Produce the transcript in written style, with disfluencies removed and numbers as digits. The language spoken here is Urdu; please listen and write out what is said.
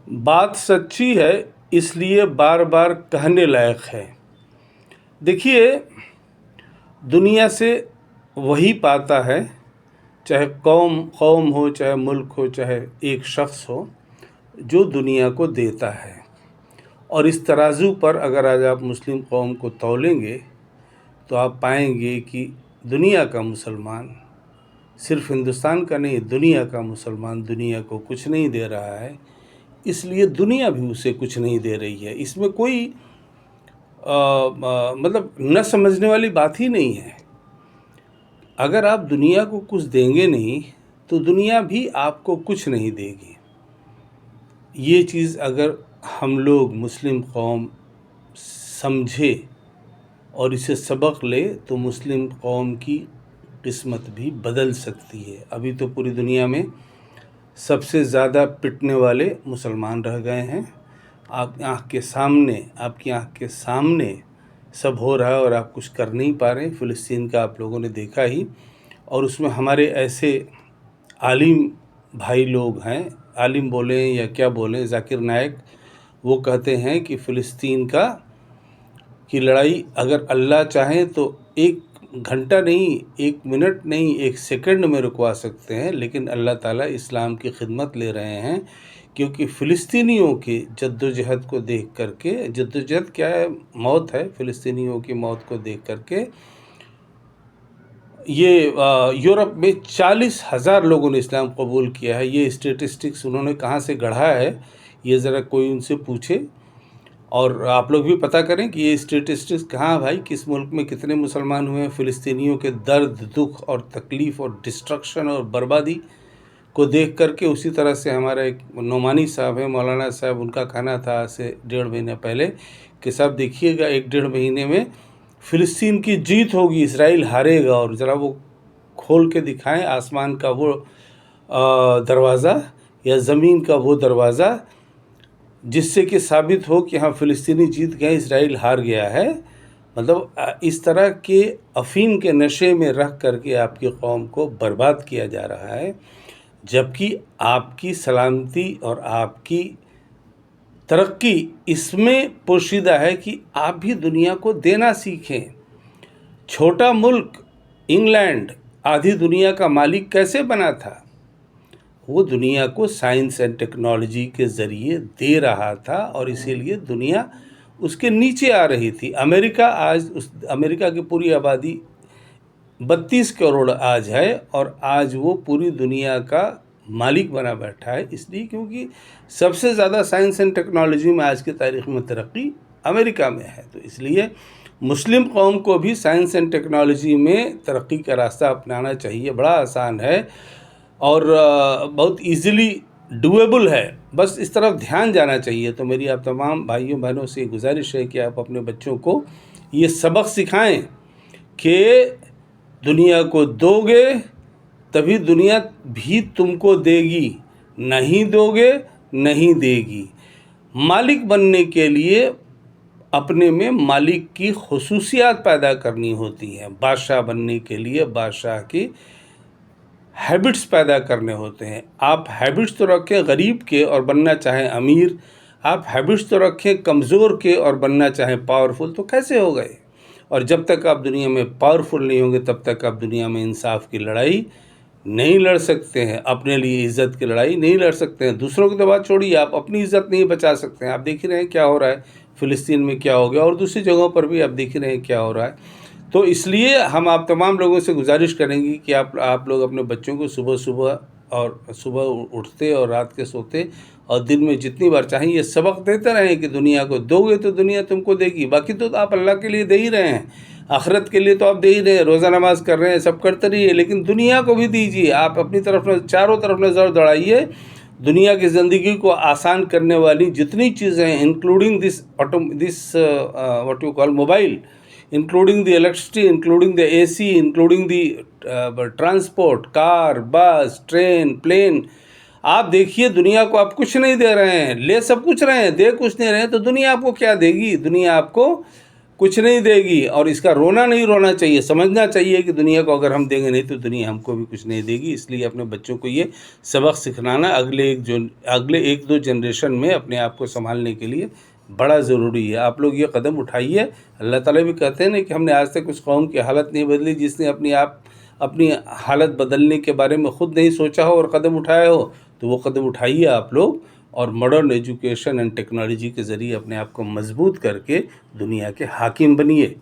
بات سچی ہے، اس لیے بار بار کہنے لائق ہے۔ دیکھیے، دنیا سے وہی پاتا ہے، چاہے قوم ہو، چاہے ملک ہو، چاہے ایک شخص ہو، جو دنیا کو دیتا ہے۔ اور اس ترازو پر اگر آج آپ مسلم قوم کو تولیں گے تو آپ پائیں گے کہ دنیا کا مسلمان، صرف ہندوستان کا نہیں، دنیا کا مسلمان دنیا کو کچھ نہیں دے رہا ہے، اس لیے دنیا بھی اسے کچھ نہیں دے رہی ہے۔ اس میں کوئی مطلب نہ سمجھنے والی بات ہی نہیں ہے۔ اگر آپ دنیا کو کچھ دیں گے نہیں تو دنیا بھی آپ کو کچھ نہیں دے گی۔ یہ چیز اگر ہم لوگ مسلم قوم سمجھے اور اسے سبق لے تو مسلم قوم کی قسمت بھی بدل سکتی ہے۔ ابھی تو پوری دنیا میں سب سے زیادہ پٹنے والے مسلمان رہ گئے ہیں۔ آپ کی آنکھ کے سامنے سب ہو رہا ہے اور آپ کچھ کر نہیں پا رہے۔ فلسطین کا آپ لوگوں نے دیکھا ہی، اور اس میں ہمارے ایسے عالم بھائی لوگ ہیں، عالم بولیں یا کیا بولیں، ذاکر نائک، وہ کہتے ہیں کہ فلسطین کی لڑائی اگر اللہ چاہیں تو 1 گھنٹہ نہیں، 1 منٹ نہیں، 1 سیکنڈ میں رکوا سکتے ہیں، لیکن اللہ تعالیٰ اسلام کی خدمت لے رہے ہیں، کیونکہ فلسطینیوں کی جد و جہد کو دیکھ کر کے، جد و جہد کیا ہے؟ موت ہے۔ فلسطینیوں کی موت کو دیکھ کر کے یہ یورپ میں 40,000 لوگوں نے اسلام قبول کیا ہے۔ یہ اسٹیٹسٹکس انہوں نے کہاں سے گڑھا ہے، یہ ذرا کوئی ان سے پوچھے، اور آپ لوگ بھی پتہ کریں کہ یہ اسٹیٹسٹکس کہاں، بھائی کس ملک میں کتنے مسلمان ہوئے ہیں۔ فلسطینیوں کے درد، دکھ اور تکلیف اور ڈسٹرکشن اور بربادی کو دیکھ کر کے، اسی طرح سے ہمارا ایک نعمانی صاحب ہے، مولانا صاحب، ان کا کہنا تھا آج سے 1.5 مہینے پہلے کہ صاحب دیکھیے گا 1-1.5 مہینے میں فلسطین کی جیت ہوگی، اسرائیل ہارے گا۔ اور ذرا وہ کھول کے دکھائیں آسمان کا وہ دروازہ یا زمین کا وہ دروازہ، جس سے کہ ثابت ہو کہ ہاں فلسطینی جیت گئے، اسرائیل ہار گیا ہے۔ مطلب اس طرح کے افیم کے نشے میں رکھ کر کے آپ کی قوم کو برباد کیا جا رہا ہے، جبکہ آپ کی سلامتی اور آپ کی ترقی اس میں پوشیدہ ہے کہ آپ بھی دنیا کو دینا سیکھیں۔ چھوٹا ملک انگلینڈ آدھی دنیا کا مالک کیسے بنا تھا؟ وہ دنیا کو سائنس اینڈ ٹیکنالوجی کے ذریعے دے رہا تھا، اور اسی لیے دنیا اس کے نیچے آ رہی تھی۔ امریکہ کی پوری آبادی 32 کروڑ آج ہے، اور آج وہ پوری دنیا کا مالک بنا بیٹھا ہے، اس لیے کیونکہ سب سے زیادہ سائنس اینڈ ٹیکنالوجی میں آج کی تاریخ میں ترقی امریکہ میں ہے۔ تو اس لیے مسلم قوم کو بھی سائنس اینڈ ٹیکنالوجی میں ترقی کا راستہ اپنانا چاہیے۔ بڑا آسان ہے اور بہت ایزیلی ڈویبل ہے، بس اس طرف دھیان جانا چاہیے۔ تو میری آپ تمام بھائیوں بہنوں سے گزارش ہے کہ آپ اپنے بچوں کو یہ سبق سکھائیں کہ دنیا کو دو گے تبھی دنیا بھی تم کو دے گی، نہیں دو گے نہیں دے گی۔ مالک بننے کے لیے اپنے میں مالک کی خصوصیات پیدا کرنی ہوتی ہیں۔ بادشاہ بننے کے لیے بادشاہ کی ہیبٹس پیدا کرنے ہوتے ہیں۔ آپ ہیبٹس تو رکھیں غریب کے اور بننا چاہیں امیر، آپ ہیبٹس تو رکھیں کمزور کے اور بننا چاہیں پاورفل، تو کیسے ہو گئے؟ اور جب تک آپ دنیا میں پاورفل نہیں ہوں گے تب تک آپ دنیا میں انصاف کی لڑائی نہیں لڑ سکتے ہیں، اپنے لیے عزت کی لڑائی نہیں لڑ سکتے ہیں۔ دوسروں کی تو بات چھوڑیے، آپ اپنی عزت نہیں بچا سکتے ہیں۔ آپ دیکھ ہی رہے ہیں کیا ہو رہا ہے فلسطین میں، کیا ہو گیا، اور دوسری جگہوں پر بھی آپ دیکھ ہی رہے ہیں کیا ہو رہا ہے۔ تو اس لیے ہم آپ تمام لوگوں سے گزارش کریں گے کہ آپ لوگ اپنے بچوں کو صبح اٹھتے اور رات کے سوتے اور دن میں جتنی بار چاہیں یہ سبق دیتے رہیں کہ دنیا کو دو گے تو دنیا تم کو دے گی۔ باقی تو آپ اللہ کے لیے دے ہی رہے ہیں، آخرت کے لیے تو آپ دے ہی رہے ہیں، روزہ نماز کر رہے ہیں، سب کرتے رہیے، لیکن دنیا کو بھی دیجیے۔ آپ اپنی طرف چاروں طرف نظر دوڑائیے۔ دنیا کی زندگی کو آسان کرنے والی جتنی چیزیں ہیں، including this what you call mobile, including the electricity, including the AC, including the transport, کار، بس، ٹرین، پلین، آپ دیکھیے دنیا کو آپ کچھ نہیں دے رہے ہیں، لے سب کچھ رہے ہیں، دے کچھ نہیں رہے ہیں، تو دنیا آپ کو کیا دے گی؟ دنیا آپ کو کچھ نہیں دے گی، اور اس کا رونا نہیں رونا چاہیے، سمجھنا چاہیے کہ دنیا کو اگر ہم دیں گے نہیں تو دنیا ہم کو بھی کچھ نہیں دے گی۔ اس لیے اپنے بچوں کو یہ سبق سکھلانا اگلے ایک دو جنریشن میں اپنے آپ کو سنبھالنے کے لیے بڑا ضروری ہے۔ آپ لوگ یہ قدم اٹھائیے۔ اللہ تعالیٰ بھی کہتے ہیں نا کہ ہم نے آج تک اس قوم کی حالت نہیں بدلی جس نے اپنی حالت بدلنے کے بارے میں خود نہیں سوچا ہو اور قدم اٹھایا ہو، تو وہ قدم اٹھائیے آپ لوگ، اور ماڈرن ایجوکیشن اینڈ ٹیکنالوجی کے ذریعے اپنے آپ کو مضبوط کر کے دنیا کے حاکم بنیے۔